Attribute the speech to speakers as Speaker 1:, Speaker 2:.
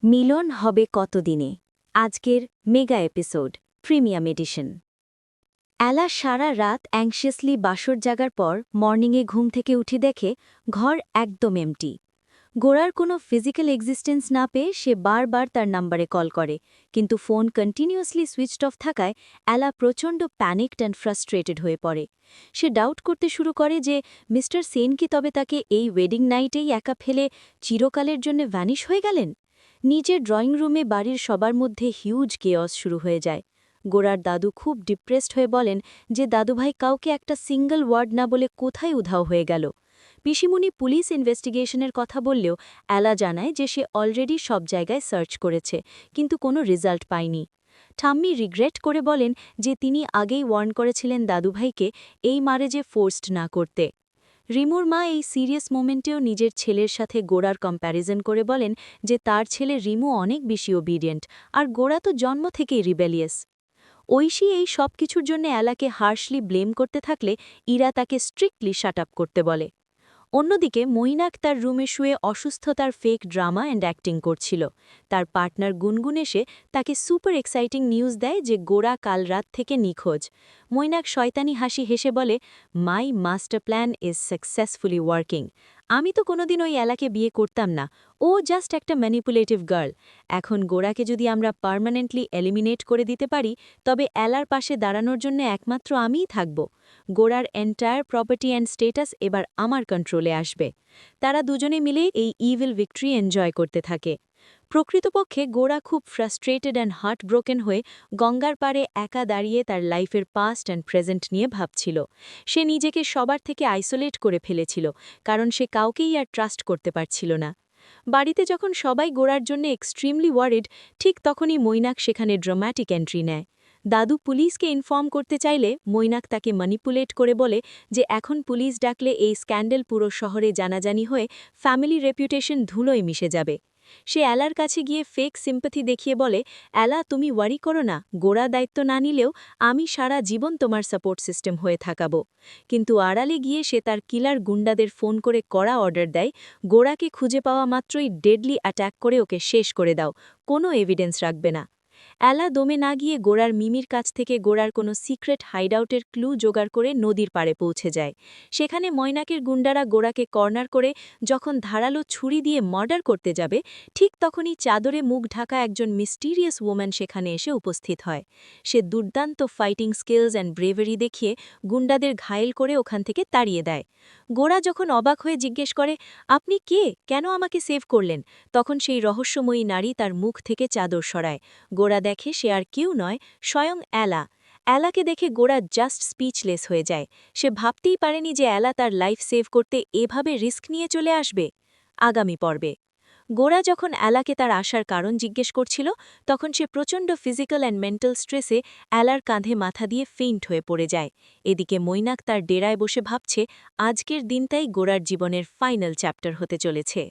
Speaker 1: মিলন হবে কতদিনে আজকের মেগা এপিসোড প্রিমিয়াম এডিশন। এলা সারা রাত অ্যাংশিয়াসলি বাসর জাগার পর মর্নিংয়ে ঘুম থেকে উঠে দেখে ঘর একদম এমটি। গোড়ার কোনো ফিজিক্যাল এক্সিস্টেন্স না পেয়ে সে বারবার তার নাম্বারে কল করে, কিন্তু ফোন কন্টিনিউয়াসলি সুইচড অফ থাকায় এলা প্রচণ্ড প্যানিকড অ্যান্ড ফ্রাস্ট্রেটেড হয়ে পড়ে। সে ডাউট করতে শুরু করে যে মিস্টার সেন কি তবে তাকে এই ওয়েডিং নাইটেই একা ফেলে চিরকালের জন্য ভ্যানিশ হয়ে গেলেন। নিজের ড্রয়িং রুমে বাড়ির সবার মধ্যে হিউজ কেয়স শুরু হয়ে যায়। গোরার দাদু খুব ডিপ্রেসড হয়ে বলেন যে দাদুভাই কাউকে একটা সিঙ্গল ওয়ার্ড না বলে কোথায় উধাও হয়ে গেল। পিসিমুনি পুলিশ ইনভেস্টিগেশনের কথা বললেও এলা জানায় যে সে অলরেডি সব জায়গায় সার্চ করেছে, কিন্তু কোনো রেজাল্ট পায়নি। ঠাম্মি রিগ্রেট করে বলেন যে তিনি আগেই ওয়ার্ন করেছিলেন দাদুভাইকে এই ম্যারেজে ফোর্সড না করতে। রিমুর মা এই সিরিয়াস মোমেন্টেও নিজের ছেলের সাথে গোড়ার কম্প্যারিজন করে বলেন যে তার ছেলে রিমু অনেক বেশি ওবিডিয়েন্ট, আর গোড়া তো জন্ম থেকেই রিবেলিয়াস। ঐশী এই সব কিছুর জন্য এলাকে হার্শলি ব্লেম করতে থাকলে ইরা তাকে স্ট্রিক্টলি শাট আপ করতে বলে। অন্যদিকে মৈনাক তার রুমে শুয়ে অসুস্থতার ফেক ড্রামা অ্যান্ড অ্যাক্টিং করছিল। তার পার্টনার গুনগুন এসে তাকে সুপার এক্সাইটিং নিউজ দেয় যে গোড়া কাল রাত থেকে নিখোঁজ। মৈনাক শয়তানি হাসি হেসে বলে, মাই master plan is successfully working. আমি তো কোনোদিন ওই এলাকে বিয়ে করতাম না, ও জাস্ট একটা ম্যানিপুলেটিভ গার্ল। এখন গোড়াকে যদি আমরা পার্মানেন্টলি এলিমিনেট করে দিতে পারি, তবে এলার পাশে দাঁড়ানোর জন্য একমাত্র আমিই থাকব। গোড়ার এন্টায়ার প্রপার্টি অ্যান্ড স্টেটাস এবার আমার কন্ট্রোলে আসবে। তারা দুজনে মিলে এই ইভিল ভিক্টরি এনজয় করতে থাকে। প্রকৃতপক্ষে গোড়া খুব ফ্রাস্ট্রেটেড অ্যান্ড হার্ট ব্রোকেন হয়ে গঙ্গার পাড়ে একা দাঁড়িয়ে তার লাইফের পাস্ট অ্যান্ড প্রেজেন্ট নিয়ে ভাবছিল। সে নিজেকে সবার থেকে আইসোলেট করে ফেলেছিল, কারণ সে কাউকেই আর ট্রাস্ট করতে পারছিল না। বাড়িতে যখন সবাই গোড়ার জন্য এক্সট্রিমলি ওয়ারিড, ঠিক তখনই মৈনাক সেখানে ড্রামাটিক এন্ট্রি নেয়। দাদু পুলিশকে ইনফর্ম করতে চাইলে মৈনাক তাকে ম্যানিপুলেট করে বলে যে এখন পুলিশ ডাকলে এই স্ক্যান্ডেল পুরো শহরে জানাজানি হয়ে ফ্যামিলি রেপুটেশন ধুলোয় মিশে যাবে। সে এলার কাছে গিয়ে ফেক সিম্পাথি দেখিয়ে বলে, এলা তুমি ওয়ারি করো না, গোড়া দায়িত্ব না নিলেও আমি সারা জীবন তোমার সাপোর্ট সিস্টেম হয়ে থাকাবো। কিন্তু আড়ালে গিয়ে সে তার কিলার গুন্ডাদের ফোন করে কড়া অর্ডার দেয়, গোড়াকে খুঁজে পাওয়া মাত্রই ডেডলি অ্যাট্যাক করে ওকে শেষ করে দাও, কোনো এভিডেন্স রাখবে না। এলা দমে না গিয়ে গোড়ার মিমির কাছ থেকে গোড়ার কোনো সিক্রেট হাইডআউটের ক্লু জোগাড় করে নদীর পাড়ে পৌঁছে যায়। সেখানে ময়নাকের গুন্ডারা গোড়াকে কর্নার করে যখন ধারালো ছুরি দিয়ে মার্ডার করতে যাবে, ঠিক তখনই চাদরে মুখ ঢাকা একজন মিস্টিরিয়াস ওম্যান সেখানে এসে উপস্থিত হয়। সে দুর্দান্ত ফাইটিং স্কিলস অ্যান্ড ব্রেভারি দেখিয়ে গুন্ডাদের ঘায়েল করে ওখান থেকে তাড়িয়ে দেয়। গোড়া যখন অবাক হয়ে জিজ্ঞেস করে, আপনি কে, কেন আমাকে সেভ করলেন, তখন সেই রহস্যময়ী নারী তার মুখ থেকে চাদর সরায়। গোড়া দেখে সে আর কেউ নয়, স্বয়ং এলা। এলাকে দেখে গোড়া জাস্ট স্পিচলেস হয়ে যায়। সে ভাবতেই পারেনি যে এলা তার লাইফ সেভ করতে এভাবে রিস্ক নিয়ে চলে আসবে। আগামী পর্বে গোড়া যখন এলাকে তার আসার কারণ জিজ্ঞেস করছিল, তখন সে প্রচণ্ড ফিজিক্যাল অ্যান্ড মেন্টাল স্ট্রেসে এলার কাঁধে মাথা দিয়ে ফেইন্ট হয়ে পড়ে যায়। এদিকে মৈনাক তার ডেরায় বসে ভাবছে আজকের দিনটাই গোড়ার জীবনের ফাইনাল চ্যাপ্টার হতে চলেছে।